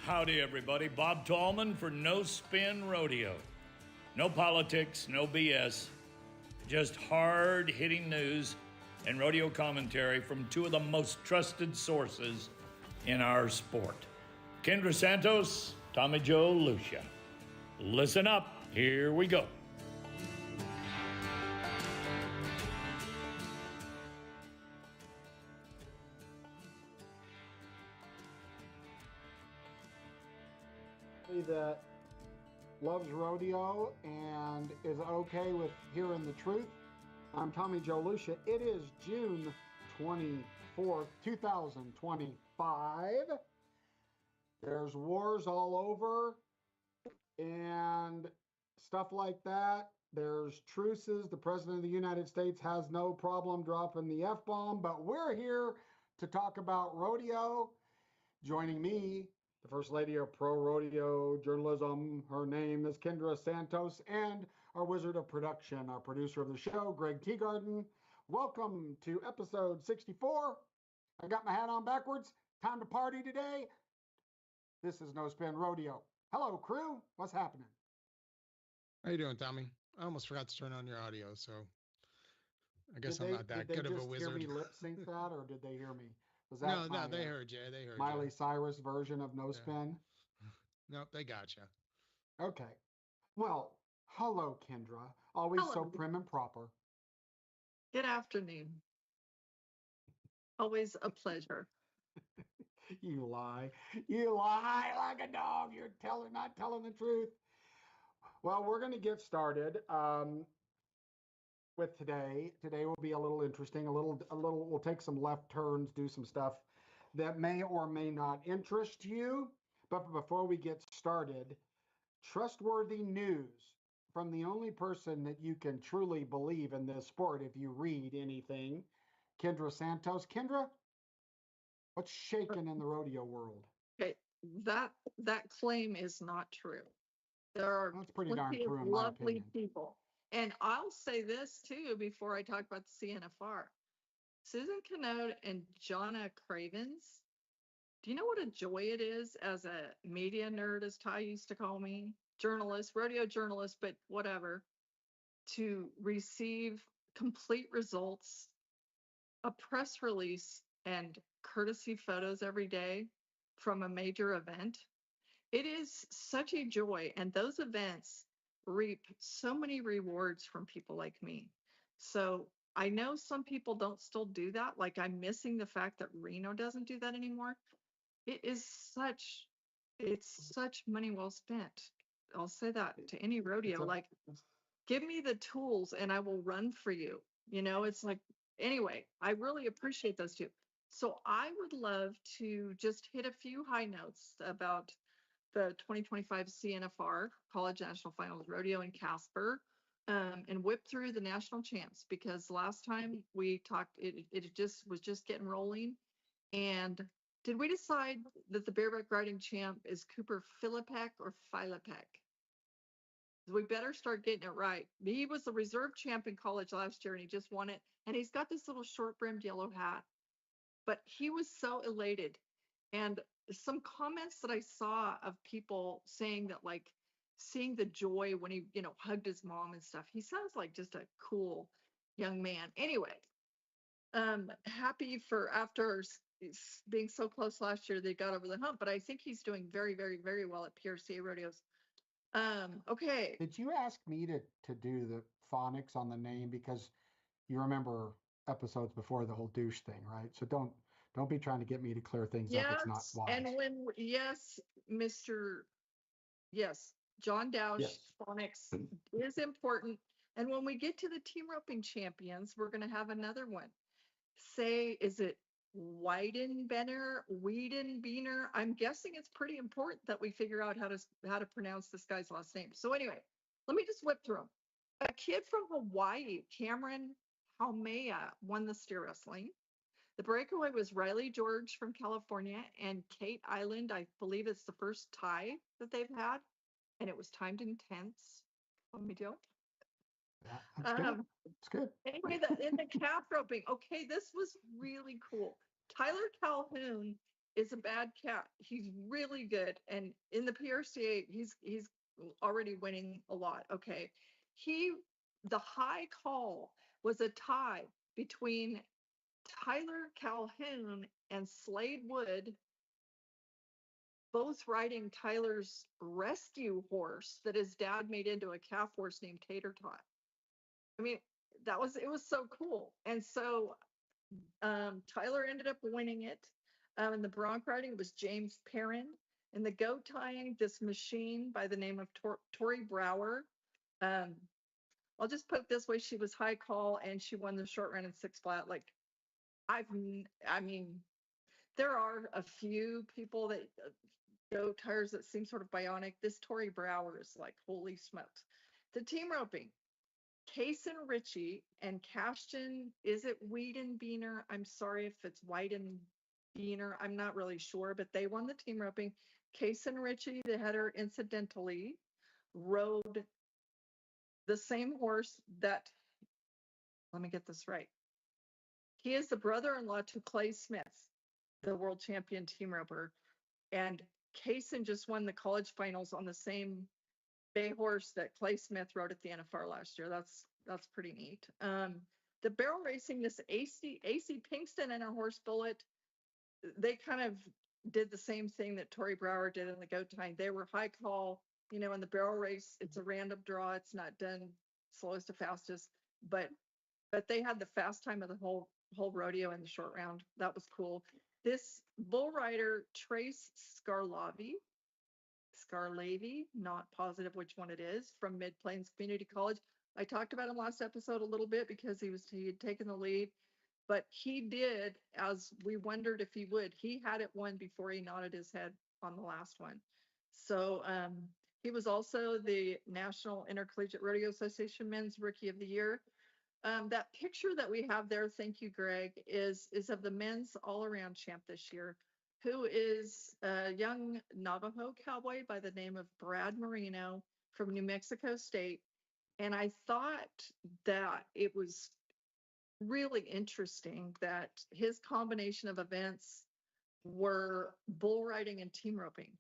Howdy, everybody. Bob Tallman for No Spin Rodeo. No politics, no BS, just hard-hitting news and rodeo commentary from two of the most trusted sources in our sport. Kendra Santos, Tommy Joe Lucia. Listen up, here we go. That loves rodeo and is okay with hearing the truth. I'm Tommy Joe Lucia. It is June 24th, 2025. There's wars all over and stuff like that. There's truces. The President of the United States has no problem dropping the F-bomb, but we're here to talk about rodeo. Joining me, the First Lady of Pro Rodeo Journalism. Her name is Kendra Santos, and our wizard of production, our producer of the show, Greg Teagarden. Welcome to episode 64. I got my hat on backwards. Time to party today. This is No Spin Rodeo. Hello, crew. What's happening? How you doing, Tommy? I almost forgot to turn on your audio, so I guess I'm not that good of a wizard. Did they just hear me lip sync that, or did they hear me? Was that no, they heard you. They heard Miley Cyrus version of No Spin? Nope, they got you. Okay. Well, hello, Kendra. Always hello. So prim and proper. Good afternoon. Always a pleasure. You lie. You lie like a dog. You're not telling the truth. Well, we're going to get started with today. Today will be a little interesting. We'll take some left turns, do some stuff that may or may not interest you. But before we get started, trustworthy news from the only person that you can truly believe in this sport if you read anything, Kendra Santos. Kendra, what's shaking in the rodeo world? Okay, that claim is not true. There are pretty darn true in lovely people. And I'll say this too before I talk about the CNFR. Susan Canode and Jonna Cravens, do you know what a joy it is as a media nerd, as Ty used to call me, journalist, rodeo journalist, but whatever, to receive complete results, a press release, and courtesy photos every day from a major event? It is such a joy, and those events reap so many rewards from people like me. So I know some people don't still do that. Like, I'm missing the fact that Reno doesn't do that anymore. It's such money well spent. I'll say that to any rodeo. Like, give me the tools and I will run for you. You know, it's like, anyway, I really appreciate those two. So I would love to just hit a few high notes about the 2025 CNFR College National Finals Rodeo in Casper, and whip through the national champs, because last time we talked, it just was just getting rolling. And did we decide that the bareback riding champ is Cooper Philippek or Philipek? We better start getting it right. He was the reserve champ in college last year, and he just won it. And he's got this little short-brimmed yellow hat. But he was so elated. And some comments that I saw of people saying that, like, seeing the joy when he, hugged his mom and stuff. He sounds like just a cool young man. Anyway, happy for after being so close last year, they got over the hump. But I think he's doing very, very, very well at PRCA rodeos. Okay. Did you ask me to do the phonics on the name, because you remember episodes before the whole douche thing, right? So don't be trying to get me to clear things up. It's not wise. And yes, John Dow's phonics is important. And when we get to the team roping champions, we're going to have another one. Is it Weidenbener? I'm guessing it's pretty important that we figure out how to pronounce this guy's last name. So anyway, let me just whip through them. A kid from Hawaii, Cameron Haumea, won the steer wrestling. The breakaway was Riley George from California and Kate Island. I believe it's the first tie that they've had, and it was timed in tenths. Let me do. It's good. Anyway, in the calf roping, okay, this was really cool. Tyler Calhoun is a bad cat. He's really good. And in the PRCA, he's already winning a lot. Okay. The high call was a tie between Tyler Calhoun and Slade Wood, both riding Tyler's rescue horse that his dad made into a calf horse named Tater Tot. I mean, it was so cool. And so Tyler ended up winning it. And the bronc riding was James Perrin. And the goat tying, this machine by the name of Tori Brower. I'll just put it this way: she was high call and she won the short run in 6 flat. Like I mean, there are a few people that goat tires that seem sort of bionic. This Tori Brower is like, holy smokes. The team roping. Kason Ritchie and Cashton, is it Wiedenbiener? I'm sorry if it's Weidenbiener. I'm not really sure, but they won the team roping. Kason Ritchie, the header, incidentally rode the same horse that, let me get this right. He is the brother-in-law to Clay Smith, the world champion team roper. And Kason just won the college finals on the same bay horse that Clay Smith rode at the NFR last year. That's pretty neat. The barrel racing, this AC Pinkston and her horse Bullet, they kind of did the same thing that Tori Brower did in the goat tying. They were high call, in the barrel race. It's a random draw. It's not done slowest to fastest, but they had the fast time of the whole rodeo in the short round. That was cool. This bull rider, Trace Scarlavy, not positive which one it is, from Mid Plains Community College. I talked about him last episode a little bit because he had taken the lead, but he did, as we wondered if he would. He had it won before he nodded his head on the last one. So he was also the National Intercollegiate Rodeo Association Men's Rookie of the Year. That picture that we have there, thank you, Greg, is of the men's all-around champ this year, who is a young Navajo cowboy by the name of Brad Marino from New Mexico State. And I thought that it was really interesting that his combination of events were bull riding and team roping.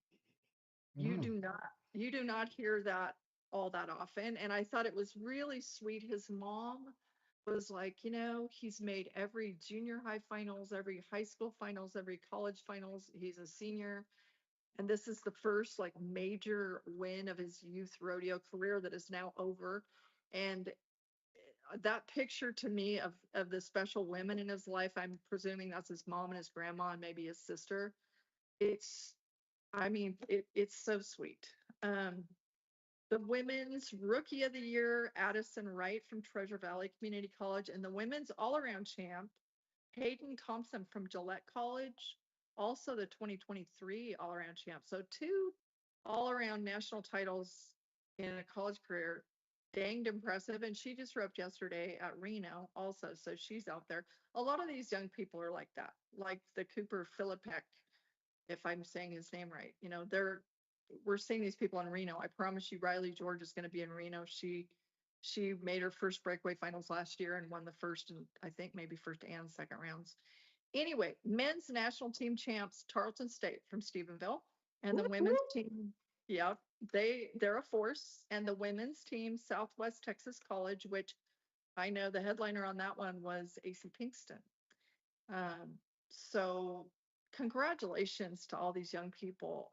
You do not hear that all that often. And I thought it was really sweet. His mom was like, he's made every junior high finals, every high school finals, every college finals. He's a senior. And this is the first like major win of his youth rodeo career that is now over. And that picture to me of the special women in his life, I'm presuming that's his mom and his grandma and maybe his sister. It's so sweet. The women's rookie of the year, Addison Wright from Treasure Valley Community College, and the women's all-around champ, Hayden Thompson from Gillette College, also the 2023 all-around champ. So 2 all-around national titles in a college career, danged impressive. And she just roped yesterday at Reno also, so she's out there. A lot of these young people are like that, like the Cooper Philippek, if I'm saying his name right. We're seeing these people in Reno. I promise you, Riley George is going to be in Reno. She made her first breakaway finals last year and won the first and I think maybe first and second rounds. Anyway, men's national team champs, Tarleton State from Stephenville, and the women's team, yeah, they're a force. And the women's team, Southwest Texas College, which I know the headliner on that one was AC Pinkston. So congratulations to all these young people.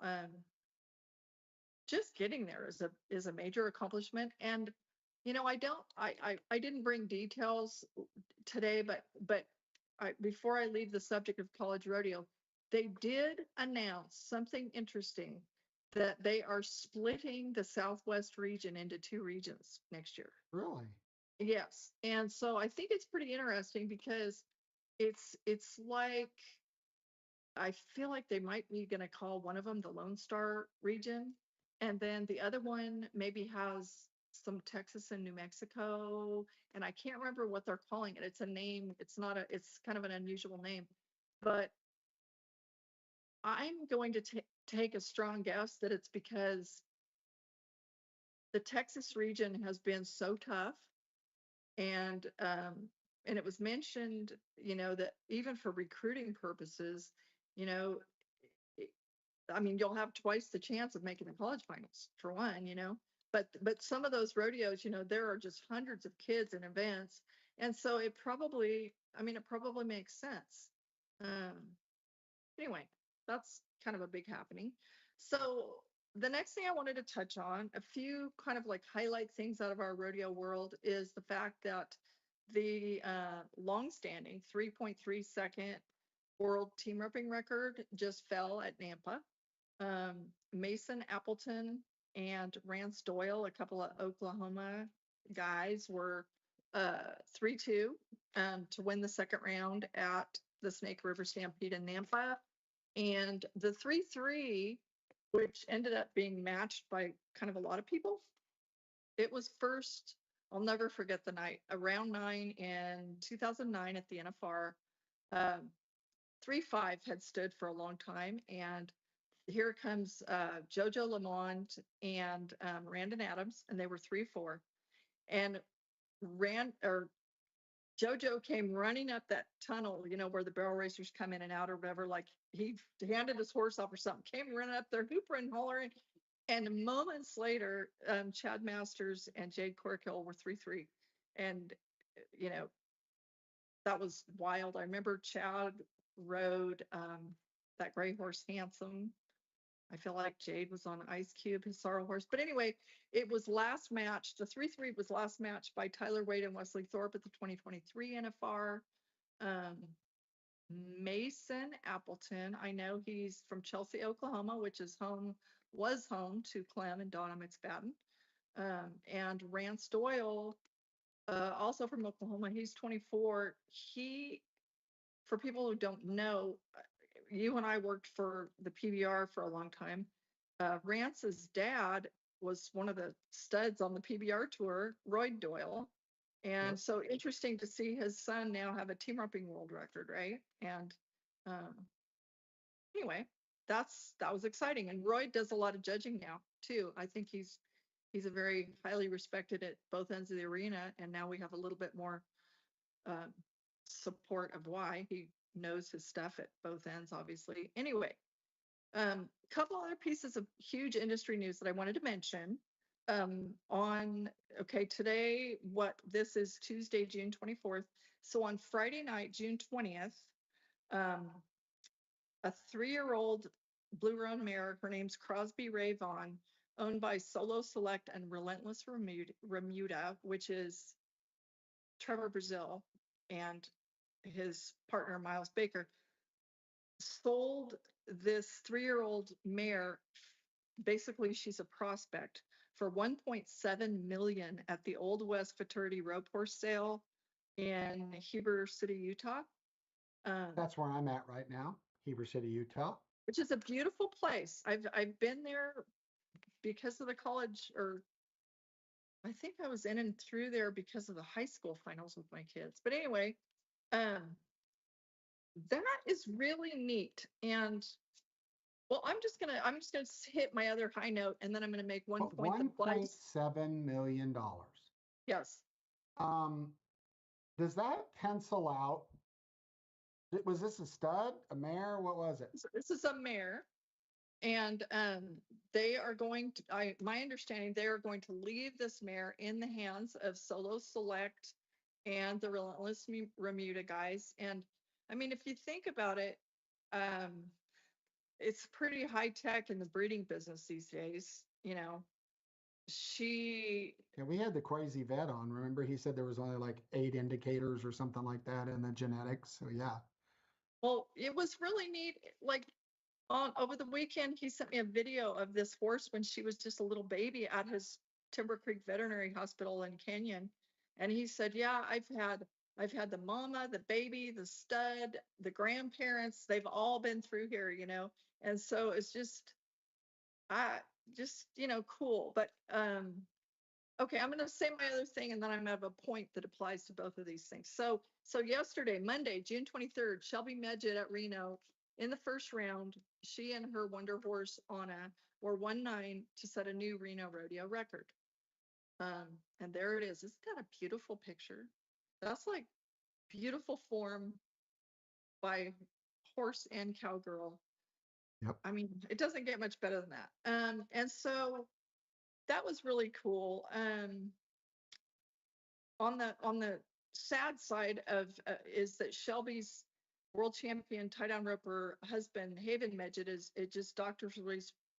Just getting there is a major accomplishment. And I didn't bring details today, but before I leave the subject of college rodeo, they did announce something interesting, that they are splitting the Southwest region into 2 regions next year. Really? Yes. And so I think it's pretty interesting because it's like, I feel like they might be going to call one of them the Lone Star region. And then the other one maybe has some Texas and New Mexico. And I can't remember what they're calling it. It's a name. It's kind of an unusual name. But I'm going to take a strong guess that it's because the Texas region has been so tough. And it was mentioned, that even for recruiting purposes, I mean, you'll have twice the chance of making the college finals for one, but some of those rodeos, there are just hundreds of kids and events. And so it probably makes sense. Um, anyway, that's kind of a big happening. So the next thing I wanted to touch on, a few kind of like highlight things out of our rodeo world, is the fact that the long-standing 3.3 second world team roping record just fell at Nampa. Mason Appleton and Rance Doyle, a couple of Oklahoma guys, were 3-2 to win the second round at the Snake River Stampede in Nampa. And the 3-3, which ended up being matched by kind of a lot of people, it was first, I'll never forget the night, around 9 in 2009 at the NFR. 3-5 had stood for a long time, and here comes Jojo Lamond and Randon Adams, and they were 3-4. And Jojo came running up that tunnel, where the barrel racers come in and out or whatever. Like he handed his horse off or something, came running up there, hoopering, hollering. And moments later, Chad Masters and Jade Corkill were 3-3. And, that was wild. I remember Chad rode that gray horse, Handsome. I feel like Jade was on Ice Cube, his sorrel horse. But anyway, it was last matched. The 3-3 was last matched by Tyler Wade and Wesley Thorpe at the 2023 NFR. Mason Appleton, I know he's from Chelsea, Oklahoma, which was home to Clem and Donna McSpadden. And Rance Doyle, also from Oklahoma, he's 24. For people who don't know, you and I worked for the PBR for a long time. Rance's dad was one of the studs on the PBR tour, Roy Doyle. And so interesting to see his son now have a team roping world record, right? And anyway, that was exciting. And Roy does a lot of judging now too. I think he's a very highly respected at both ends of the arena, and now we have a little bit more support of why he knows his stuff at both ends, obviously. Anyway, couple other pieces of huge industry news that I wanted to mention. Today, this is Tuesday, June 24th. So on Friday night, June 20th, a 3-year-old blue roan mare, her name's Crosby Ray Vaughn, owned by Solo Select and Relentless Remuda, which is Trevor Brazil and his partner, Miles Baker, sold this 3-year-old mare. Basically, she's a prospect, for $1.7 million at the Old West Fraternity Rope Horse Sale in Heber City, Utah. That's where I'm at right now, Heber City, Utah. Which is a beautiful place. I've been there because of the college, or I think I was in and through there because of the high school finals with my kids. But anyway, that is really neat. And well, I'm just gonna hit my other high note, and then I'm gonna make one point. $1.7 million. Yes. Does that pencil out? Was this a stud, a mare? What was it? This is a mare, and they are going to. My understanding, they are going to leave this mare in the hands of Solo Select and the Relentless Remuda guys. And I mean, if you think about it, it's pretty high tech in the breeding business these days. We had the crazy vet on. Remember, he said there was only like 8 indicators or something like that in the genetics. So yeah. Well, it was really neat. Like over the weekend, he sent me a video of this horse when she was just a little baby at his Timber Creek Veterinary Hospital in Kenyon. And he said, yeah, I've had the mama, the baby, the stud, the grandparents. They've all been through here, And so it's just cool. But okay, I'm going to say my other thing, and then I'm going to have a point that applies to both of these things. So yesterday, Monday, June 23rd, Shelby Medjed at Reno, in the first round, she and her wonder horse, Anna, were 1-9 to set a new Reno rodeo record. And there it is. Isn't that a beautiful picture? That's like beautiful form by horse and cowgirl. Yep. I mean, it doesn't get much better than that. And so that was really cool. On the sad side of is that Shelby's world champion tie down roper husband Haven Medjed it just doctors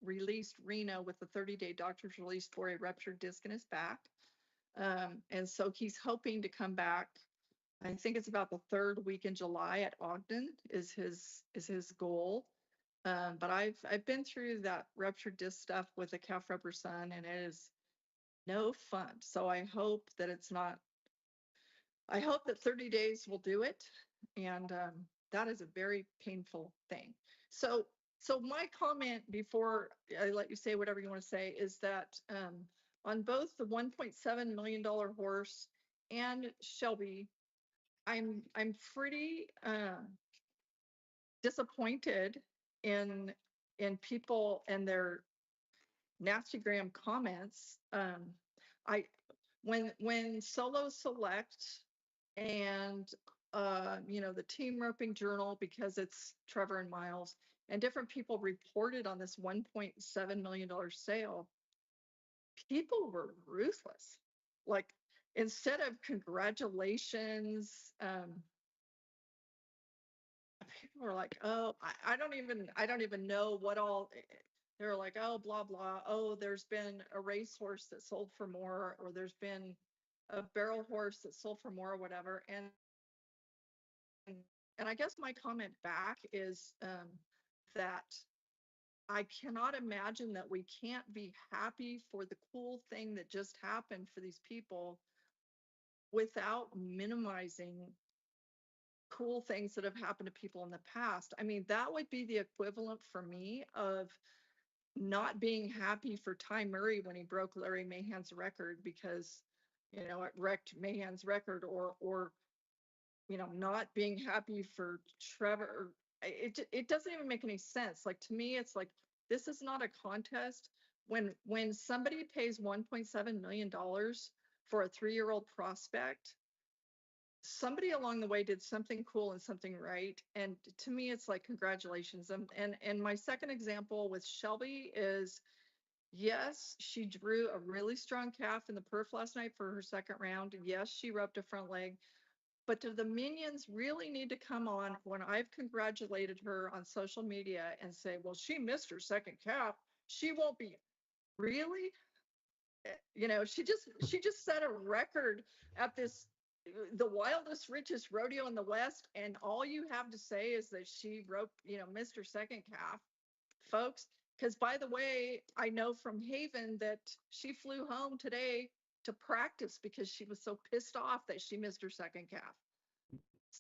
released Reno with a 30-day doctor's release for a ruptured disc in his back. And so he's hoping to come back. I think it's about the third week in July at Ogden is his goal. But I've been through that ruptured disc stuff with a calf rubber son, and it is no fun. So I hope that it's not. I hope that 30 days will do it, and that is a very painful thing. So my comment before I let you say whatever you want to say is that on both the $1.7 million horse and Shelby, I'm pretty disappointed in people and their nastygram comments. I when Solo Select and the Team Roping Journal, because it's Trevor and Miles and different people reported on this $1.7 million sale, people were ruthless. Like, instead of congratulations, people were like, oh, I don't even know what all. They were like, oh, blah blah, oh, there's been a racehorse that sold for more, or there's been a barrel horse that sold for more, or whatever. And I guess my comment back is that I cannot imagine that we can't be happy for the cool thing that just happened for these people without minimizing cool things that have happened to people in the past. I mean, that would be the equivalent for me of not being happy for Ty Murray when he broke Larry Mahan's record because, it wrecked Mahan's record, or not being happy for Trevor. It doesn't even make any sense. Like, to me, it's like, this is not a contest. When somebody pays $1.7 million for a 3-year-old prospect, somebody along the way did something cool and something right. And to me, it's like, congratulations. And my second example with Shelby is, yes, she drew a really strong calf in the perf last night for her second round. Yes, she roped a front leg. But do the minions really need to come on when I've congratulated her on social media and say, well, she missed her second calf, she won't be? Really? She just set a record at the wildest, richest rodeo in the West, and all you have to say is that she missed her second calf, folks. Because, by the way, I know from Haven that she flew home today to practice because she was so pissed off that she missed her second calf.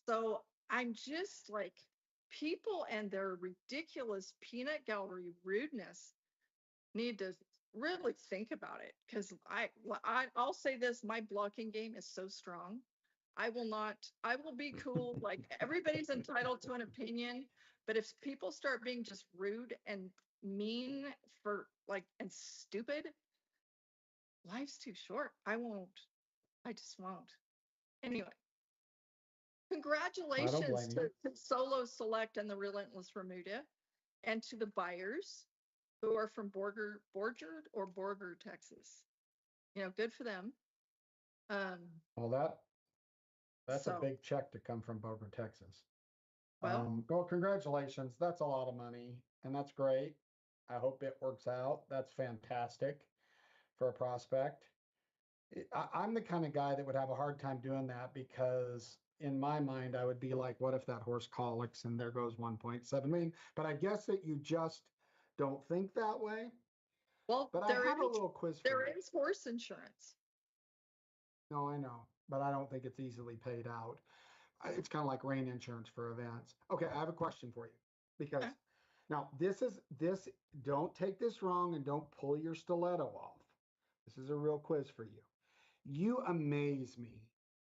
So I'm just like, people and their ridiculous peanut gallery rudeness need to really think about it. Because I'll say this: my blocking game is so strong. I will be cool. Like, everybody's entitled to an opinion, but if people start being just rude and mean and stupid, life's too short. I just won't. Anyway, congratulations to Solo Select and the Relentless Remuda, and to the buyers who are from Borger, Texas. Good for them. Well, that's a big check to come from Boca, Texas. Well, congratulations. That's a lot of money, and that's great. I hope it works out. That's fantastic for a prospect. I'm the kind of guy that would have a hard time doing that, because in my mind, I would be like, what if that horse colics and there goes 1.7 million? But I guess that you just don't think that way. Well, but I have a little quiz for you. There is horse insurance. No, I know, but I don't think it's easily paid out. It's kind of like rain insurance for events. Okay, I have a question for you, because now this, don't take this wrong and don't pull your stiletto off. This is a real quiz for you. You amaze me,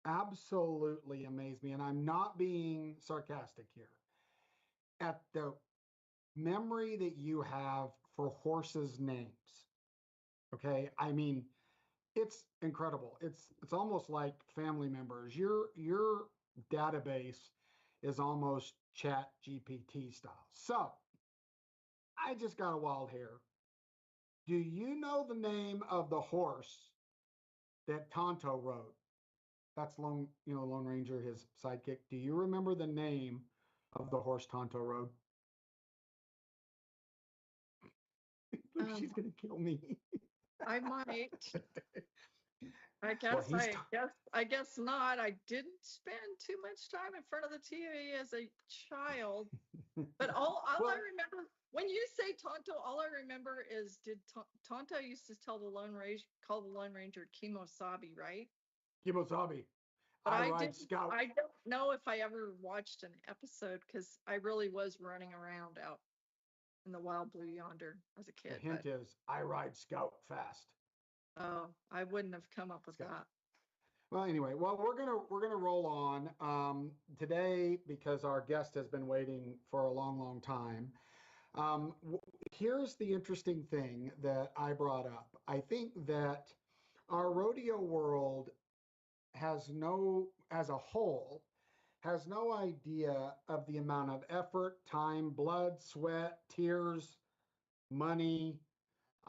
absolutely amaze me, and I'm not being sarcastic here, at the memory that you have for horses' names. Okay, I mean, it's incredible. It's almost like family members. Your database is almost Chat GPT style. So I just got a wild hair. Do you know the name of the horse that Tonto rode? That's Lone Ranger, his sidekick. Do you remember the name of the horse Tonto rode? She's gonna kill me. I might. I Well, guess I guess not. I didn't spend too much time in front of the TV as a child. But all well, I remember when you say Tonto, all I remember is Tonto used to call the Lone Ranger Kimosabi, right? Kimosabi. But I ride Scout. I don't know if I ever watched an episode because I really was running around out in the wild blue yonder as a The kid. hint is I ride Scout fast. Oh, I wouldn't have come up with Scout. that. Well, anyway, we're gonna roll on today because our guest has been waiting for a long, long time. Um, Here's the interesting thing that I brought up. I think that our rodeo world as a whole, has no idea of the amount of effort, time, blood, sweat, tears, money,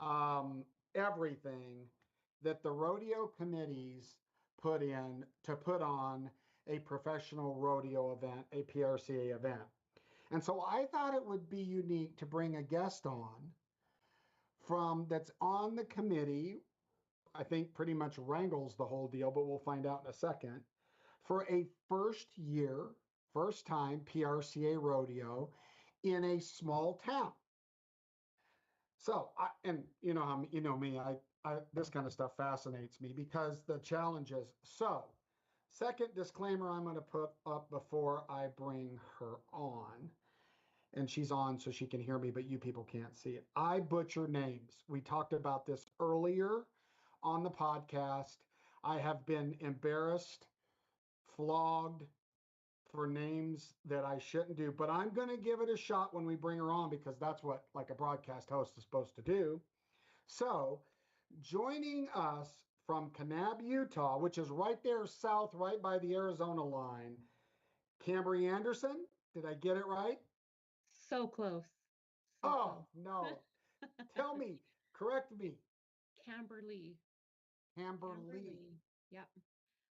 um, everything that the rodeo committees put in to put on a professional rodeo event, a PRCA event. And so I thought it would be unique to bring a guest on from that's on the committee. I think pretty much wrangles the whole deal, but we'll find out in a second. For a first time PRCA rodeo in a small town. So, and you know me, this kind of stuff fascinates me because the challenges. So, second disclaimer I'm going to put up before I bring her on, and she's on so she can hear me, but you people can't see it. I butcher names. We talked about this earlier on the podcast. I have been embarrassed, flogged for names that I shouldn't do, but I'm going to give it a shot when we bring her on because that's what like a broadcast host is supposed to do. So, joining us from Kanab, Utah, which is right there south, right by the Arizona line, Cambry Anderson. Did I get it right? So close. So Oh, close. no. Tell me, correct me. Camberley. Camberley. Yep.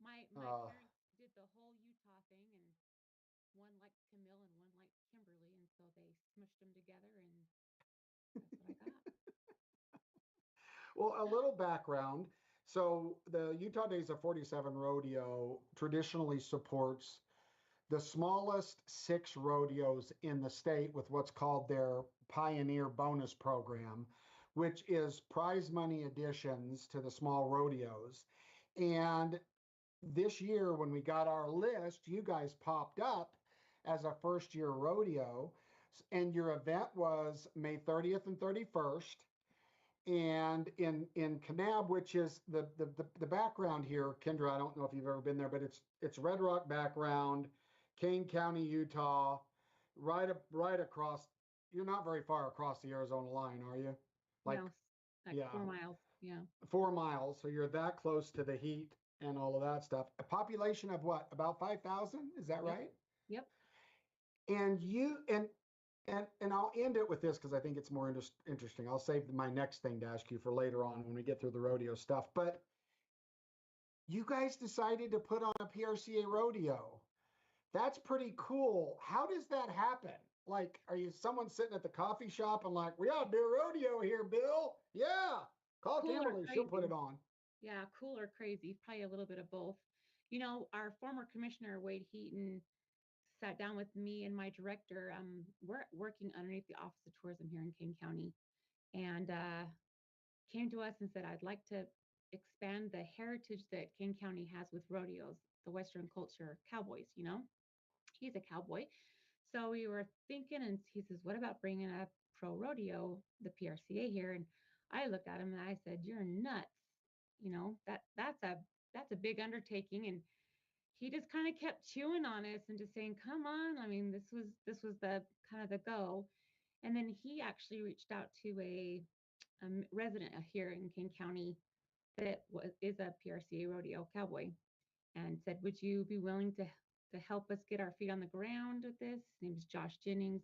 My Uh, parents did the whole Utah thing, and one liked Camille and one liked Kimberly, and so they smushed them together, and that's what I got. Well, a little background. So, the Utah Days of 47 Rodeo traditionally supports the smallest 6 rodeos in the state with what's called their Pioneer Bonus Program, which is prize money additions to the small rodeos. And this year, when we got our list, you guys popped up as a first year rodeo, and your event was May 30th and 31st. And in Kanab, which is the background here, Kendra, I don't know if you've ever been there, but it's Red Rock background, Kane County, Utah, right across. You're not very far across the Arizona line, are you? Like, No, like yeah, 4 miles. Yeah. 4 miles. So you're that close to the heat and all of that stuff. A population of what? About 5,000? Is that Yep. right? Yep. And you and I'll end it with this because I think it's more interesting. I'll save my next thing to ask you for later on when we get through the rodeo stuff. But you guys decided to put on a PRCA rodeo. That's pretty cool. How does that happen? Like, are you someone sitting at the coffee shop and like, we ought to do a rodeo here, Bill? Yeah. Call Cool or Kimberly. She'll put crazy. it on. Yeah, cool or crazy. Probably a little bit of both. Our former commissioner, Wade Heaton, sat down with me and my director. We're working underneath the Office of Tourism here in Kane County, and came to us and said, I'd like to expand the heritage that Kane County has with rodeos, the Western culture, cowboys. He's a cowboy. So we were thinking, and he says, what about bringing a pro rodeo, the PRCA here? And I looked at him and I said, you're nuts. That's a big undertaking. And he just kind of kept chewing on us and just saying, come on. I mean, this was the kind of the go. And then he actually reached out to a resident here in Kane County that is a PRCA rodeo cowboy and said, would you be willing to help us get our feet on the ground with this? His name is Josh Jennings.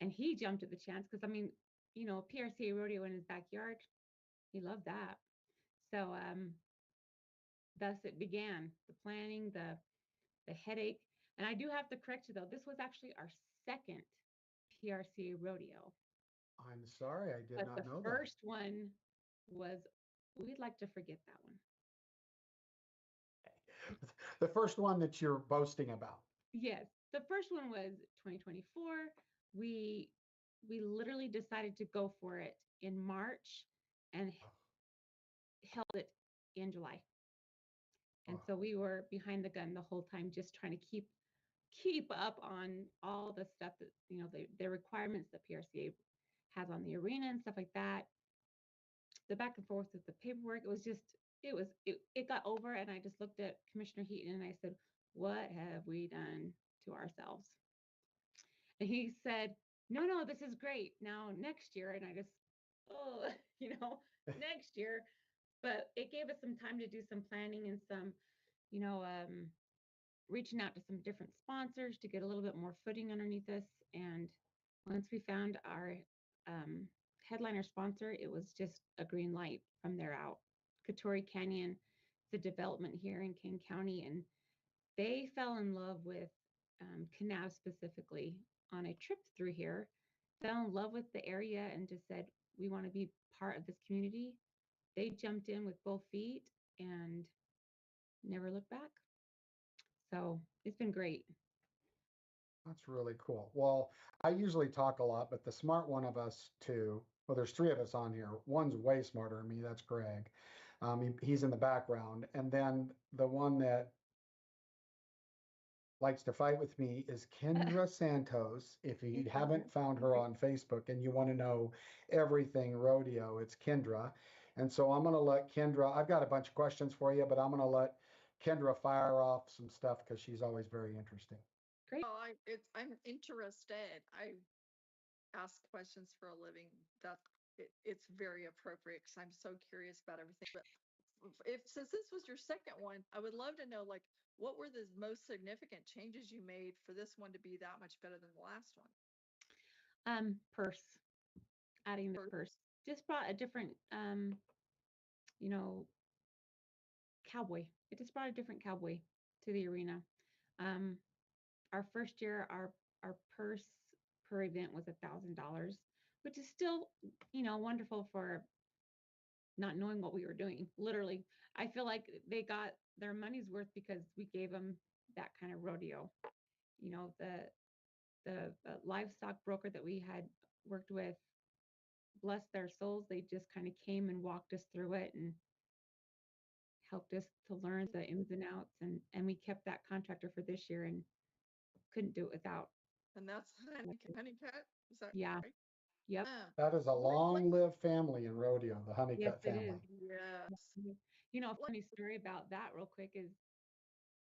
And he jumped at the chance because, I mean, PRCA rodeo in his backyard, he loved that. So thus it began the planning, the headache. And I do have to correct you though. This was actually our second PRCA rodeo, I'm sorry, I did but the not know that. first one was, we'd like to forget that one. The first one that you're boasting about. Yes, the first one was 2024. We we literally decided to go for it in March and held it in July. And Oh, so we were behind the gun the whole time, just trying to keep up on all the stuff that the requirements that PRCA has on the arena and stuff like that. The back and forth with the paperwork, it was just it got over, and I just looked at Commissioner Heaton and I said, "What have we done to ourselves?" And he said, "No, no, this is great. Now next year." And I just, oh, next year. But it gave us some time to do some planning and some, you know, um, reaching out to some different sponsors to get a little bit more footing underneath us. And once we found our um, headliner sponsor, it was just a green light from there out. Katori Canyon, the development here in King County, and they fell in love with Kanab specifically on a trip through here, fell in love with the area and just said, we want to be part of this community. They jumped in with both feet and never looked back. So it's been great. that's really cool. Well, I usually talk a lot, but the smart one of us two, well, there's three of us on here. One's way smarter than me. That's Greg. He's in the background. And then the one that likes to fight with me is Kendra Santos. If you haven't found her on Facebook and you want to know everything rodeo, it's Kendra. And so I'm going to let Kendra, I've got a bunch of questions for you, but I'm going to let Kendra fire off some stuff because she's always very interesting. Great. Oh, I'm interested. I ask questions for a living. It's very appropriate because I'm so curious about everything. But if since this was your second one, I would love to know like what were the most significant changes you made for this one to be that much better than the last one? Purse, adding the purse just brought a different, you know, cowboy. It just brought a different cowboy to the arena. Um, our first year, our purse per event was $1,000, which is still, wonderful for not knowing what we were doing. Literally, I feel like they got their money's worth because we gave them that kind of rodeo. The livestock broker that we had worked with, bless their souls, they just kind of came and walked us through it and helped us to learn the ins and outs, and we kept that contractor for this year and couldn't do it without. And that's Honeycutt. Is that Yeah. right? Yep. That is a long-lived family in rodeo, the Yes, Honeycutt it family. is. Yes. A funny story about that real quick is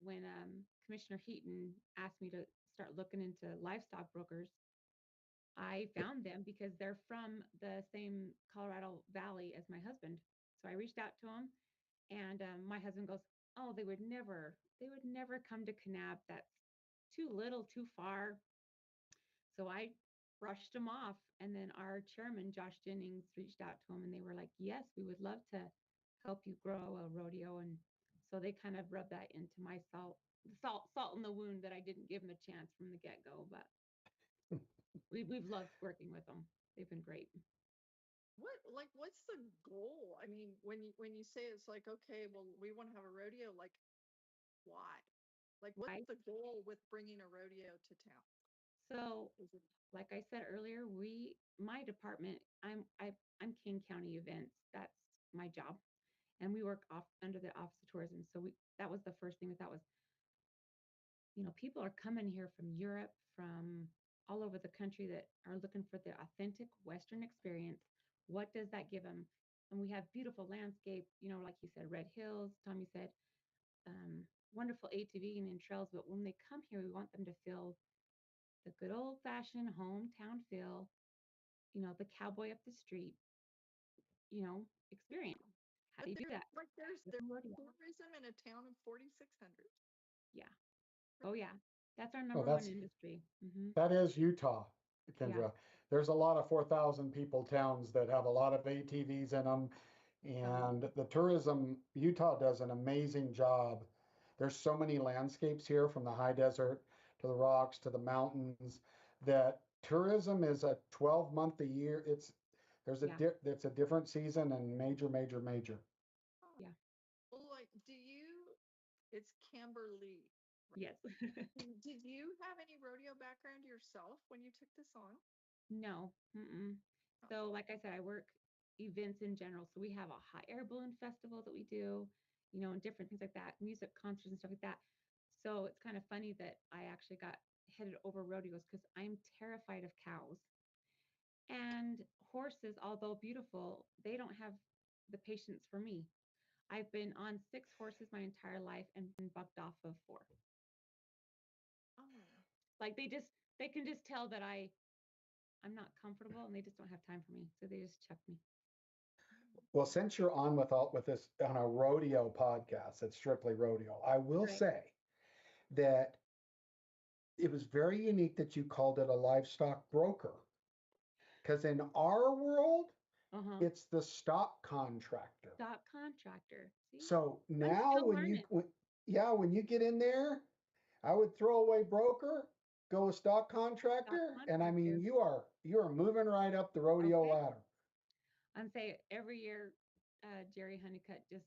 when Commissioner Heaton asked me to start looking into livestock brokers, I found them because they're from the same Colorado Valley as my husband. So I reached out to them, and my husband goes, "Oh, they would never come to Kanab. That's too little, too far." So I brushed them off. And then our chairman, Josh Jennings, reached out to him and they were like, "Yes, we would love to help you grow a rodeo." And so they kind of rubbed that into my salt in the wound that I didn't give them a chance from the get go. But we've loved working with them. They've been great. What's the goal? I mean, when you say it's like, okay, well, we want to have a rodeo, like why? Like what's the goal with bringing a rodeo to town? So, Is it like I said earlier, my department, I'm King County Events. That's my job, and we work off under the Office of Tourism. So that was the first thing we thought was, people are coming here from Europe, from all over the country that are looking for the authentic Western experience. What does that give them? And we have beautiful landscape, like you said, red hills. Tommy said, wonderful ATV and trails. But when they come here, we want them to feel the good old fashioned hometown feel, the cowboy up the street, experience. How do but you do that? there's tourism in a town of 4,600. Yeah. Oh, yeah. That's our Oh, number one industry. that is Utah. Yeah. Kendra. There's a lot of 4,000 people towns that have a lot of ATVs in them. And the tourism, Utah does an amazing job. There's so many landscapes here from the high desert to the rocks to the mountains that tourism is a 12-month a year. Yeah. It's a different season and major. Yeah. Well, like, it's Camberly. Yes. Did you have any rodeo background yourself when you took this on? No. Mm-mm. So, like I said, I work events in general. So we have a hot air balloon festival that we do, and different things like that, music concerts and stuff like that. So it's kind of funny that I actually got headed over rodeos because I'm terrified of cows. And horses, although beautiful, they don't have the patience for me. I've been on 6 horses my entire life and been bucked off of 4. Oh, Like they can just tell that I'm not comfortable and they just don't have time for me. So they just chuck me. Well, since you're on with this on a rodeo podcast, it's strictly rodeo, I will Right. say that it was very unique that you called it a livestock broker. Because in our world, Uh-huh. it's the stock contractor. Stock contractor. See? So I'm now still learning. when you get in there, I would throw away broker, go with stock Stock contractor, and I mean contractor. you are moving right up the rodeo Okay. ladder. And say every year, Jerry Honeycutt just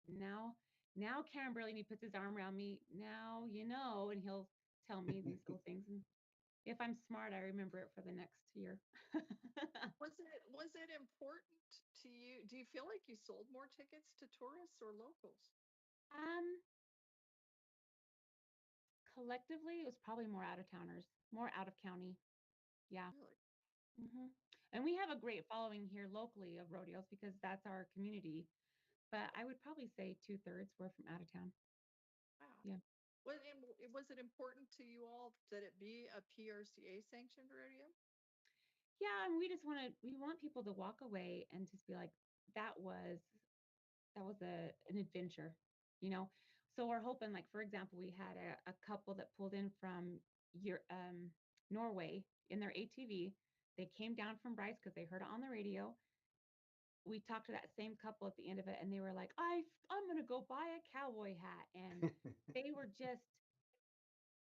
now, now Karen Burley puts his arm around me. Now and he'll tell me these little things. And if I'm smart, I remember it for the next year. was it important to you? Do you feel like you sold more tickets to tourists or locals? um, Collectively, it was probably more out of towners, more out of county. Yeah. Really? And we have a great following here locally of rodeos because that's our community. But I would probably say 2/3 were from out of town. Wow. Yeah. Was it important to you all that it be a PRCA sanctioned rodeo? Yeah, and we want people to walk away and just be like, that was an adventure, you know. So we're hoping, like for example, we had a couple that pulled in from your Norway in their ATV. They came down from Bryce because they heard it on the radio. We talked to that same couple at the end of it, and they were like, I'm gonna go buy a cowboy hat, and they were just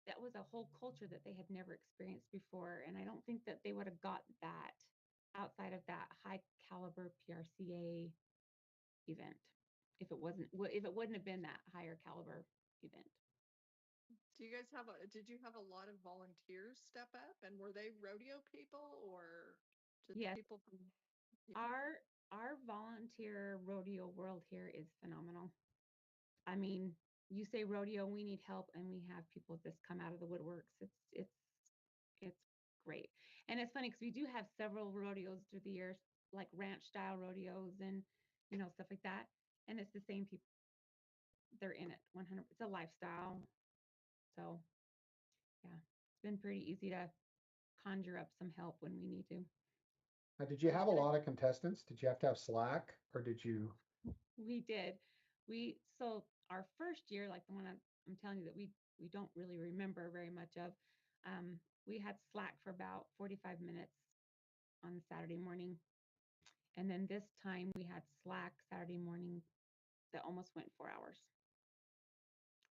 that was a whole culture that they had never experienced before. And I don't think that they would have got that outside of that high caliber PRCA event if it wouldn't have been that higher caliber event. Did you have a lot of volunteers step up, and were they rodeo people or just Yes, people from, yeah. our volunteer rodeo world here is phenomenal. I mean, you say rodeo, we need help, and we have people just come out of the woodworks. It's great, and it's funny because we do have several rodeos through the years, like ranch style rodeos and stuff like that, and it's the same people. They're in it 100. It's a lifestyle, so yeah, it's been pretty easy to conjure up some help when we need to. Now, did you We have a should. lot of contestants? Did you have to have slack, or did you? We did. So our first year, like the one I'm telling you that we don't really remember very much of, we had slack for about 45 minutes on Saturday morning, and then this time we had slack Saturday morning that almost went 4 hours.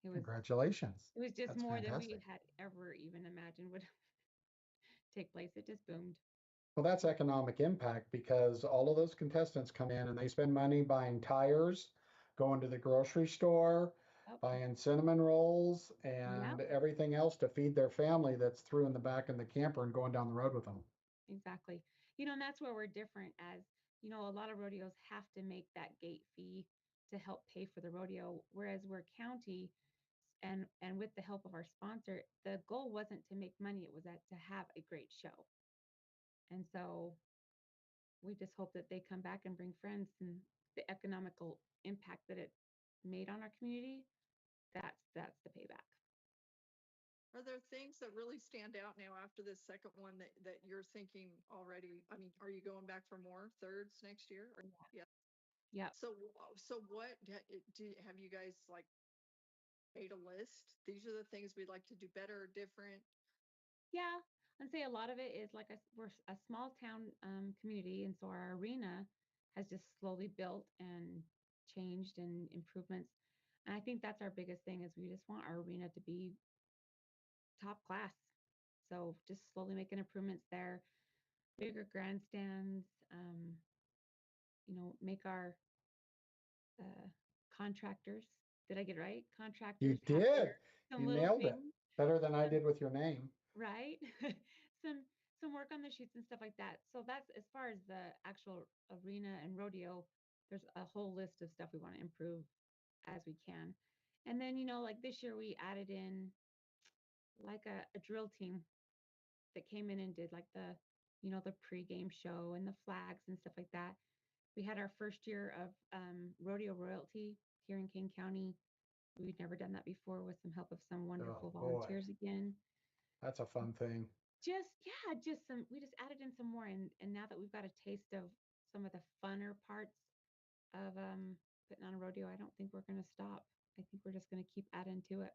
It was Congratulations. it was just That's more than we fantastic. had ever even imagined would take place. It just boomed. Well, that's economic impact because all of those contestants come in and they spend money buying tires, going to the grocery store, Oh, buying cinnamon rolls, yeah, and everything else to feed their family that's through in the back in the camper and going down the road with them. exactly. And that's where we're different as, a lot of rodeos have to make that gate fee to help pay for the rodeo, whereas we're county and with the help of our sponsor, the goal wasn't to make money, it was to have a great show. And so we just hope that they come back and bring friends and the economical impact that it made on our community, that's the payback. Are there things that really stand out now after this second one that you're thinking already? I mean, are you going back for more thirds next year? Or, yeah. Yeah. So what have you guys like made a list? These are the things we'd like to do better or different. Yeah. I'd say a lot of it is like we're a small town community, and so our arena has just slowly built and changed and improvements. And I think that's our biggest thing is we just want our arena to be top class. So just slowly making improvements there, bigger grandstands, make our uh, contractors. Did I get it right? You Contractors did. happier. Some You little nailed it things, better than I some did with your name. right, some some work on the shoots and stuff like that. So that's as far as the actual arena and rodeo. There's a whole list of stuff we want to improve as we can. And then like this year we added in like a drill team that came in and did like the pregame show and the flags and stuff like that. We had our first year of rodeo royalty here in Kane County. We'd never done that before with some help of some Oh wonderful boy, volunteers again. that's a fun thing. Just some, we just added in some more. And now that we've got a taste of some of the funner parts of putting on a rodeo, I don't think we're going to stop. I think we're just going to keep adding to it.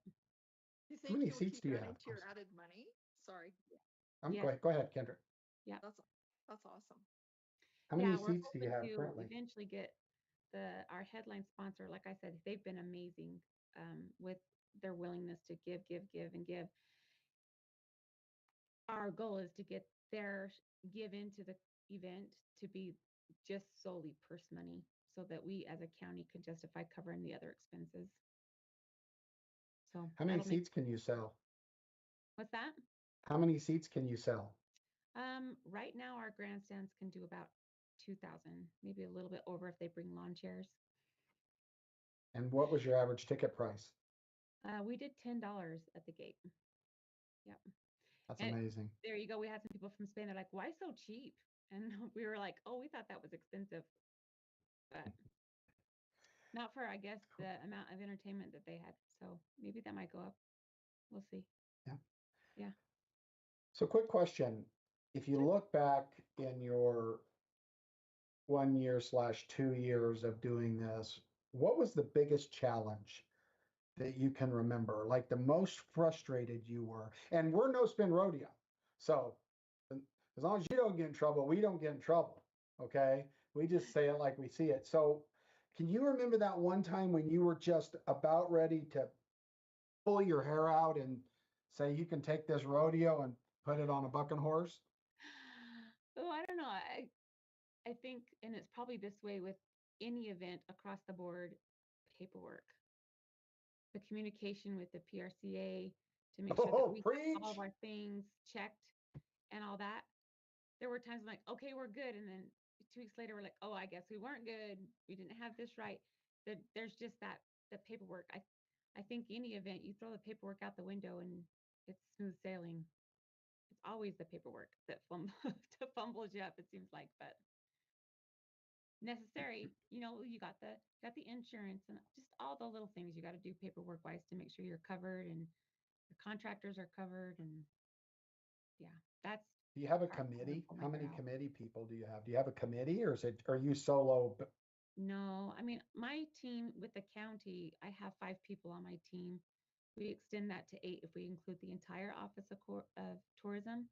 You How think many you'll seats keep do you adding have? to your added money? Sorry. Yeah. Go ahead, Kendra. Yeah. That's awesome. How many Yeah. We're seats do you hoping have to currently? eventually get our headline sponsor. Like I said, they've been amazing with their willingness to give, give, give, and give. Our goal is to get their give into the event to be just solely purse money so that we as a county can justify covering the other expenses. So How many that'll make seats can you sell? what's that? How many seats can you sell? Right now our grandstands can do about 2,000, maybe a little bit over if they bring lawn chairs. And what was your average ticket price? We did $10 at the gate. Yep. That's And amazing. there you go. We had some people from Spain. They're like, "Why so cheap?" And we were like, "Oh, we thought that was expensive, but not for, I guess, the amount of entertainment that they had. So maybe that might go up. We'll see." Yeah. Yeah. So, quick question. If you Sure. look back in your 1 year/2 years of doing this, what was the biggest challenge that you can remember? Like the most frustrated you were? And we're no spin rodeo. So, as long as you don't get in trouble, we don't get in trouble. Okay. We just say it like we see it. So, can you remember that one time when you were just about ready to pull your hair out and say you can take this rodeo and put it on a bucking horse? Oh, I don't know. I think, and it's probably this way with any event across the board, paperwork, the communication with the PRCA to make sure that Oh, we have all of preach. our things checked and all that. There were times I'm like, okay, we're good. And then 2 weeks later, we're like, oh, I guess we weren't good. We didn't have this right. That there's just that the paperwork. I think any event, you throw the paperwork out the window and it's smooth sailing. It's always the paperwork that to fumbles you up, it seems like, but necessary. You got the insurance and just all the little things you got to do paperwork wise to make sure you're covered and your contractors are covered. And yeah, that's Do you have the a part that I committee? pull my How hair many out. committee people do you have? Do you have a committee or are you solo? No, I mean, my team with the county, I have 5 people on my team. We extend that to 8 if we include the entire Office of Tourism.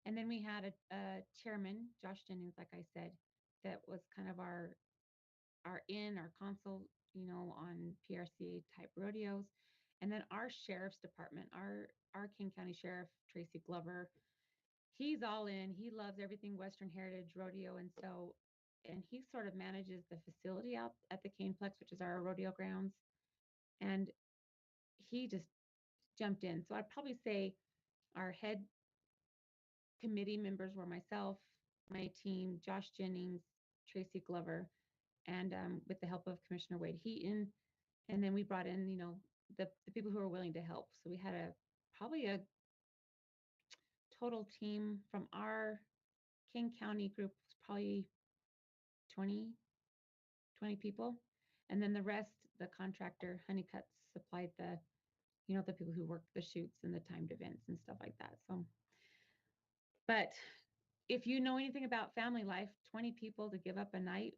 And then we had a chairman, Josh Jennings, like I said, that was kind of our consul, on PRCA type rodeos. And then our sheriff's department, our King County Sheriff, Tracy Glover, he's all in. He loves everything Western Heritage Rodeo. And he sort of manages the facility out at the Caneplex, which is our rodeo grounds. And he just jumped in. So I'd probably say our head committee members were myself, my team, Josh Jennings, Tracy Glover, and with the help of Commissioner Wade Heaton. And then we brought in, the people who were willing to help. So we had probably a total team from our King County group was probably 20, 20 people. And then the rest, the contractor, Honeycuts, supplied the people who worked the shoots and the timed events and stuff like that. So, but if you know anything about family life, 20 people to give up a night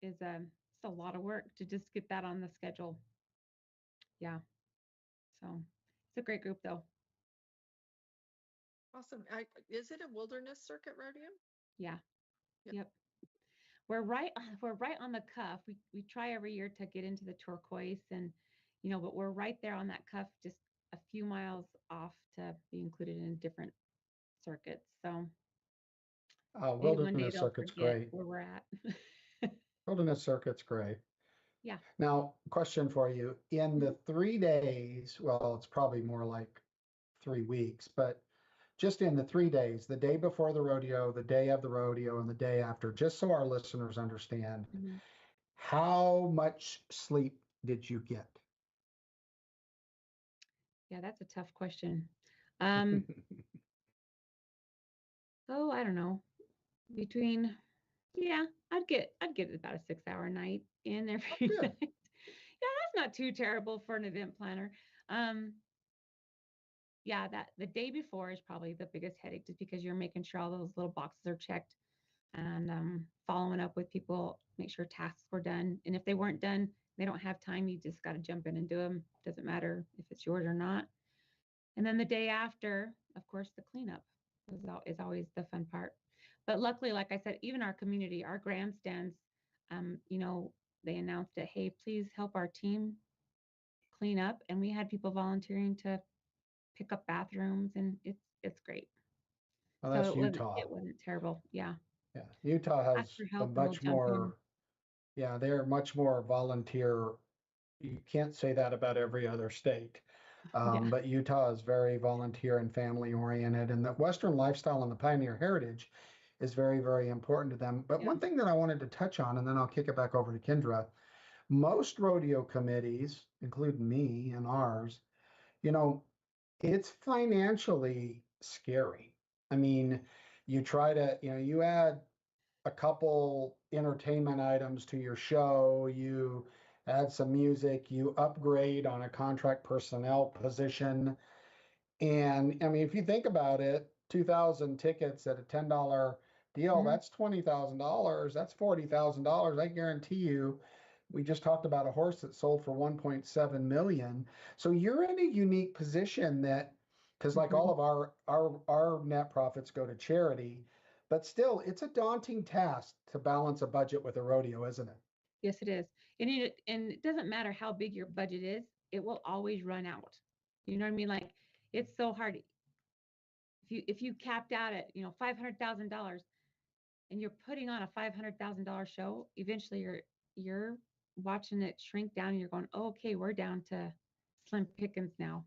is it's a lot of work to just get that on the schedule. Yeah. So it's a great group though. Awesome. Is it a wilderness circuit rodeo? Yeah. Yep. Yep. We're right on the cuff. We try every year to get into the turquoise, and but we're right there on that cuff, just a few miles off to be included in different circuits. So maybe one day Wilderness they'll Circuit's forget great. where we're at. Wilderness Circuit's great. Yeah. Now, question for you. In the 3 days, well, it's probably more like 3 weeks, but just in the 3 days, the day before the rodeo, the day of the rodeo, and the day after, just so our listeners understand, Mhm. how much sleep did you get? Yeah, that's a tough question. Um, oh, I don't know. Between Yeah, I'd get about a 6 hour night in Oh, every good. night. Yeah, that's not too terrible for an event planner. Um, yeah, that the day before is probably the biggest headache just because you're making sure all those little boxes are checked and following up with people, make sure tasks were done. And if they weren't done, they don't have time, you just got to jump in and do them. Doesn't matter if it's yours or not. And then the day after, of course, the cleanup is always the fun part. But luckily, like I said, even our community, our grandstands, um, you know, they announced it, hey, please help our team clean up. And we had people volunteering to pick up bathrooms, and it's great. Well, So that's it wasn't Utah. it wasn't terrible. Yeah. Yeah, Utah has Ask for a help and we'll much jump in. more, yeah, they're much more volunteer. You can't say that about every other state. Yeah. But Utah is very volunteer and family oriented, and the Western lifestyle and the pioneer heritage is very, very important to them. But Yeah. one thing that I wanted to touch on, and then I'll kick it back over to Kendra, most rodeo committees, including me and ours, you know, it's financially scary. I mean, you try to, you add a couple entertainment items to your show, you add some music, you upgrade on a contract personnel position. And I mean, if you think about it, 2,000 tickets at a $10 deal, Mhm. that's $20,000. That's $40,000. I guarantee you, we just talked about a horse that sold for 1.7 million. So you're in a unique position that, because like all Mhm. of our net profits go to charity, but still, it's a daunting task to balance a budget with a rodeo, isn't it? Yes, it is. And it doesn't matter how big your budget is, it will always run out. You know what I mean? Like it's so hard. If you capped out at, $500,000 and you're putting on a $500,000 show, eventually you're watching it shrink down and you're going, oh, okay, we're down to slim pickings now.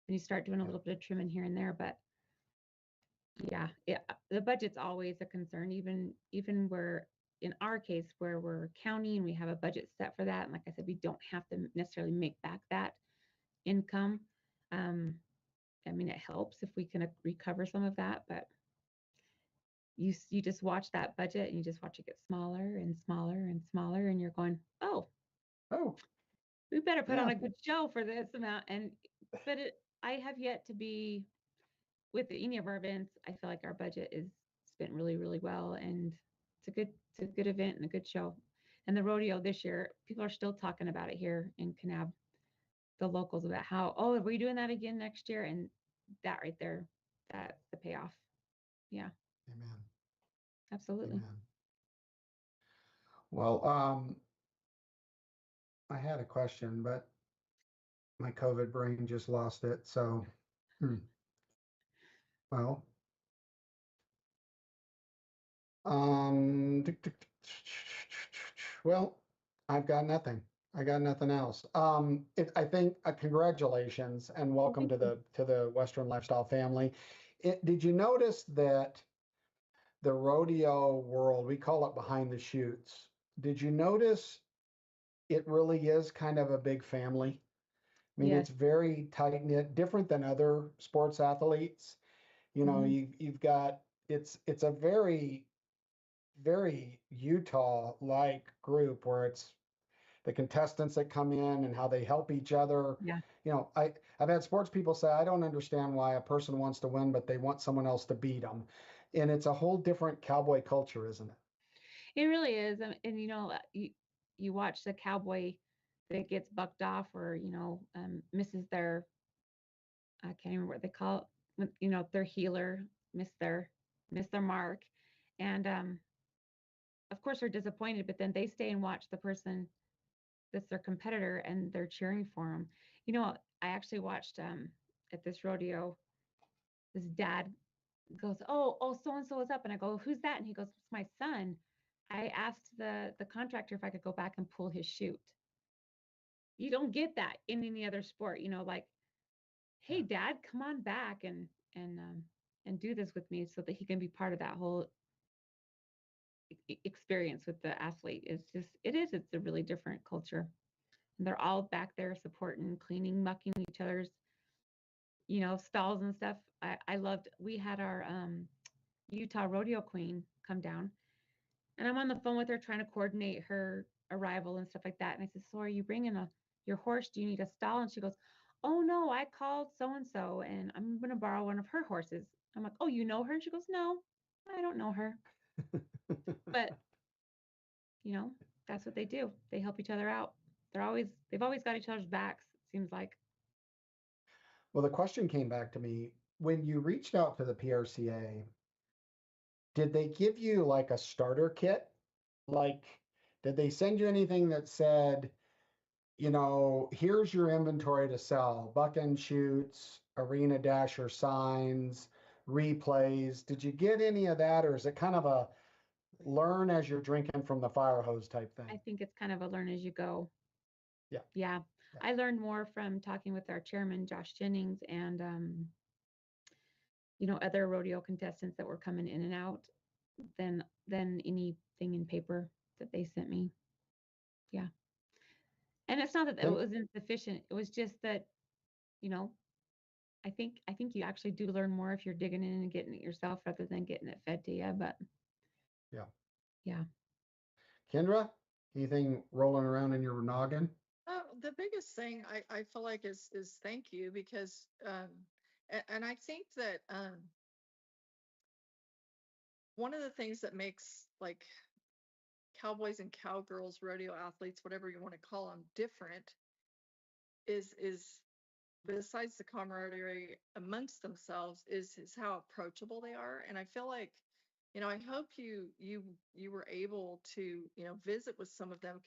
And you start doing a Yeah. little bit of trimming here and there, but yeah, the budget's always a concern, even where in our case where we're county and we have a budget set for that. And like I said, we don't have to necessarily make back that income. Um, I mean, it helps if we can recover some of that, but you just watch that budget and you just watch it get smaller and smaller and smaller, and you're going, oh, Oh, we better put on yeah. a good show for this amount. But I have yet to be with any of our events. I feel like our budget is spent really, really well, and it's a good event and a good show. And the rodeo this year, people are still talking about it here in Kanab, the locals, about how, oh, are we doing that again next year? And that right there, that's the payoff. Yeah, Amen. absolutely. Amen. Well, I had a question, but my COVID brain just lost it. So, hmm, well, tick, tick, tick, well, I've got nothing. I got nothing else. I think congratulations and Well, welcome thank to you. the Western Lifestyle family. Did you notice that the rodeo world, we call it behind the chutes? Did you notice it really is kind of a big family? I mean, Yes. it's very tight knit, different than other sports athletes. Hmm. You've got it's a very very Utah like group where it's the contestants that come in and how they help each other. Yeah. I've had sports people say I don't understand why a person wants to win, but they want someone else to beat them, and it's a whole different cowboy culture, isn't it? It really is. And you watch the cowboy that gets bucked off or misses their, I can't remember what they call it, their healer missed their mark, and of course they're disappointed. But then they stay and watch the person that's their competitor, and they're cheering for them. I actually watched at this rodeo. This dad goes, "Oh, so and so is up," and I go, "Who's that?" And he goes, "It's my son. I asked the contractor if I could go back and pull his chute." You don't get that in any other sport, like, "Hey, Yeah. dad, come on back and do this with me so that he can be part of that whole experience with the athlete." It's a really different culture. And they're all back there supporting, cleaning, mucking each other's, stalls and stuff. I loved, we had our Utah rodeo queen come down, and I'm on the phone with her trying to coordinate her arrival and stuff like that. And I said, "So are you bringing your horse? Do you need a stall?" And she goes, "Oh no, I called so and so and I'm going to borrow one of her horses." I'm like, "Oh, you know her?" And she goes, "No, I don't know her." But, you know, that's what they do. They help each other out. They've always got each other's backs, it seems like. Well, the question came back to me when you reached out to the PRCA, did they give you like a starter kit? Like, did they send you anything that said, here's your inventory to sell, buck and shoots, arena dasher signs, replays? Did you get any of that, or is it kind of a learn as you're drinking from the fire hose type thing? I think it's kind of a learn as you go. Yeah. Yeah. Yeah. I learned more from talking with our chairman, Josh Jennings, and, other rodeo contestants that were coming in and out than anything in paper that they sent me. Yeah. And it's not that it And was insufficient. It was just that, you know, I think you actually do learn more if you're digging in and getting it yourself rather than getting it fed to you. But yeah. yeah. Kendra, anything rolling around in your noggin? The biggest thing I feel like is thank you, because and I think that one of the things that makes like cowboys and cowgirls, rodeo athletes, whatever you want to call them, different is besides the camaraderie amongst themselves is how approachable they are. And I feel like, I hope you were able to, visit with some of them,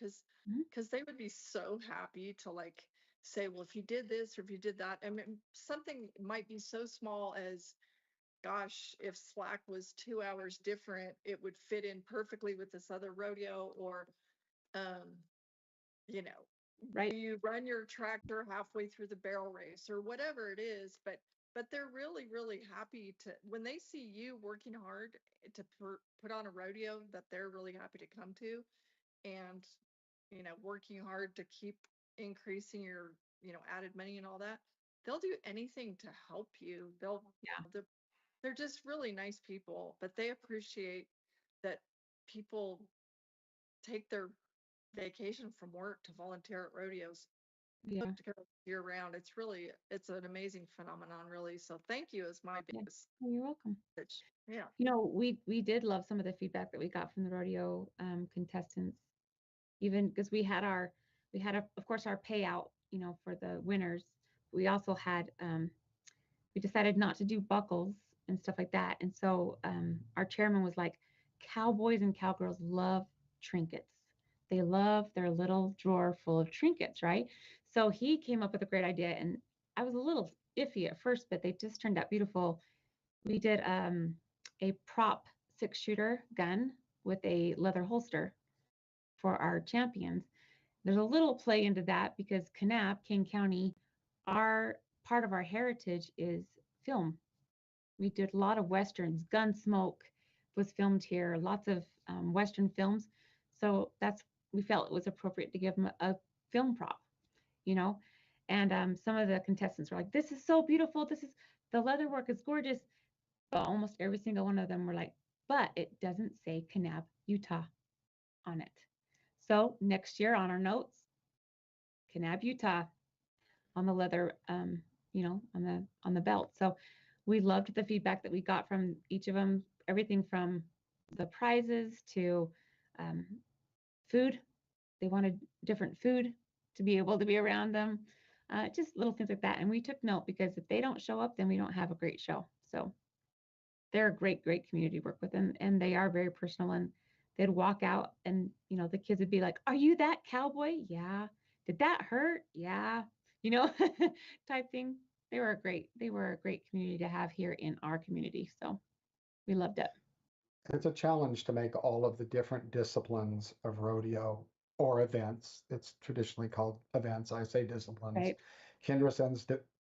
Mhm. because they would be so happy to like say, well, if you did this or if you did that. I mean, something might be so small as, gosh, if slack was 2 hours different, it would fit in perfectly with this other rodeo. Or um you know, Right. do you run your tractor halfway through the barrel race or whatever it is? But they're really, really happy to, when they see you working hard to put on a rodeo that they're really happy to come to, and, working hard to keep increasing your, added money and all that. They'll do anything to help you. Yeah. They're just really nice people, but they appreciate that people take their vacation from work to volunteer at rodeos Yeah. to go year round. It's an amazing phenomenon, really. So thank you is my Yeah. biggest Well, you're welcome. message. Yeah. We did love some of the feedback that we got from the rodeo contestants, even because we had of course our payout, for the winners. We also had we decided not to do buckles and stuff like that. And so our chairman was like, "Cowboys and cowgirls love trinkets. They love their little drawer full of trinkets, right?" So he came up with a great idea, and I was a little iffy at first, but they just turned out beautiful. We did a prop 6-shooter gun with a leather holster for our champions. There's a little play into that because Kanab, King County, our part of our heritage is film. We did a lot of westerns. Gunsmoke was filmed here. Lots of western films. So we felt it was appropriate to give them a film prop, you know. And some of the contestants were like, "This is so beautiful. The leather work is gorgeous." But almost every single one of them were like, "But it doesn't say Kanab, Utah on it." So next year on our notes, Kanab, Utah on the leather, on the belt. So we loved the feedback that we got from each of them. Everything from the prizes to um, food. They wanted different food to be able to be around them. just little things like that. And we took note because if they don't show up, then we don't have a great show. So they're a great, great community to work with, and they are very personal. And they'd walk out, and the kids would be like, "Are you that cowboy? Yeah. Did that hurt? Yeah." You know, type thing. They were a great community to have here in our community. So we loved it. It's a challenge to make all of the different disciplines of rodeo or events. It's traditionally called events. I say disciplines. Right. Kendra sends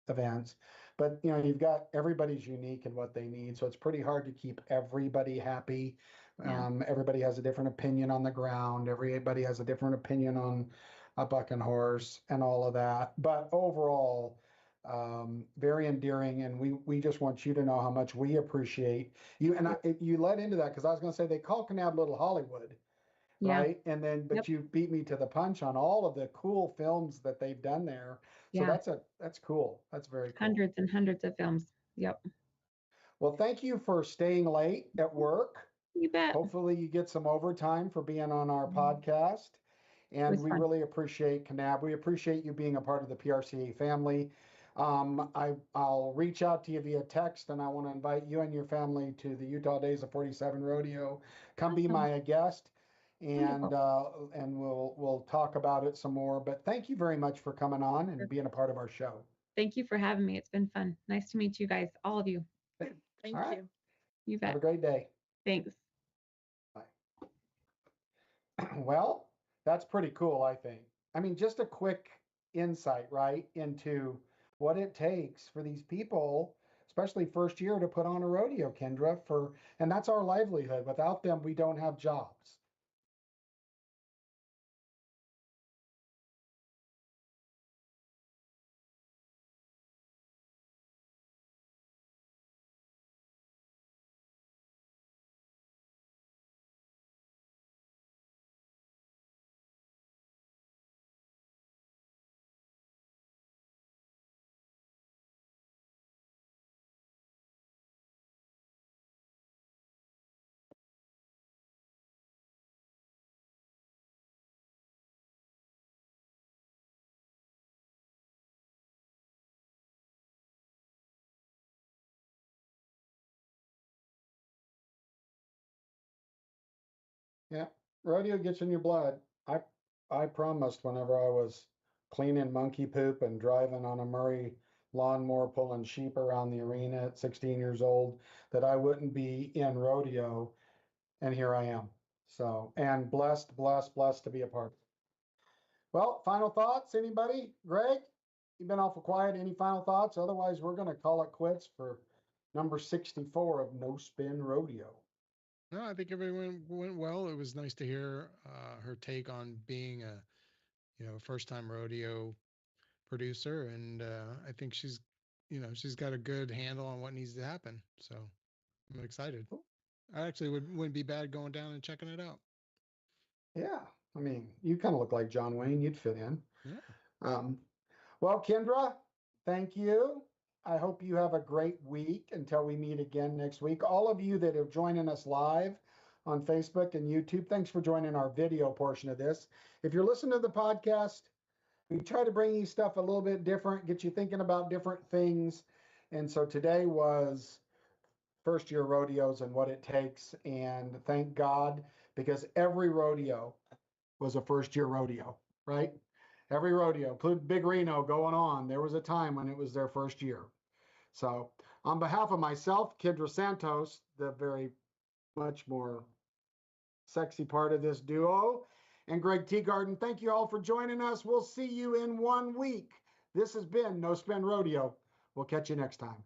events, but you've got everybody's unique in what they need. So it's pretty hard to keep everybody happy. Yeah. Everybody has a different opinion on the ground. Everybody has a different opinion on a bucking horse and all of that. But overall, very endearing. And we just want you to know how much we appreciate you. And you led into that because I was going to say they call Kanab Little Hollywood, Yeah. right? And then, but Yep. you beat me to the punch on all of the cool films that they've done there. So Yeah. that's cool. That's very cool. Hundreds and hundreds of films. Yep. Well, thank you for staying late at work. You bet. Hopefully you get some overtime for being on our Mhm. podcast. And was we fun. really appreciate Kanab. We appreciate you being a part of the PRCA family. I'll reach out to you via text, and I want to invite you and your family to the Utah Days of 47 Rodeo. Come be Awesome. my guest, and Wonderful. we'll talk about it some more. But thank you very much for coming on and being a part of our show. Thank you for having me. It's been fun. Nice to meet you guys, all of you. Thank All right. you. You Have bet. a great day. Thanks. Bye. Well, that's pretty cool, I think. I mean, just a quick insight, right, into what it takes for these people, especially first year, to put on a rodeo, Kendra, and that's our livelihood. Without them, we don't have jobs. Yeah, rodeo gets in your blood. I promised whenever I was cleaning monkey poop and driving on a Murray lawnmower pulling sheep around the arena at 16 years old that I wouldn't be in rodeo, and here I am. So, and blessed, blessed, blessed to be a part. Well, final thoughts, anybody? Greg, you've been awful quiet. Any final thoughts? Otherwise, we're going to call it quits for number 64 of No Spin Rodeo. No, I think everyone went well. It was nice to hear her take on being a first time rodeo producer, and I think she's got a good handle on what needs to happen. So I'm excited. I actually wouldn't be bad going down and checking it out. Yeah, I mean, you kind of look like John Wayne. You'd fit in. Yeah. Well, Kendra, thank you. I hope you have a great week until we meet again next week. All of you that are joining us live on Facebook and YouTube, thanks for joining our video portion of this. If you're listening to the podcast, we try to bring you stuff a little bit different, get you thinking about different things. And so today was first year rodeos and what it takes. And thank God, because every rodeo was a first year rodeo, right? Every rodeo, including Big Reno going on, there was a time when it was their first year. So, on behalf of myself, Kendra Santos, the very much more sexy part of this duo, and Greg Teagarden, thank you all for joining us. We'll see you in 1 week. This has been No Spin Rodeo. We'll catch you next time.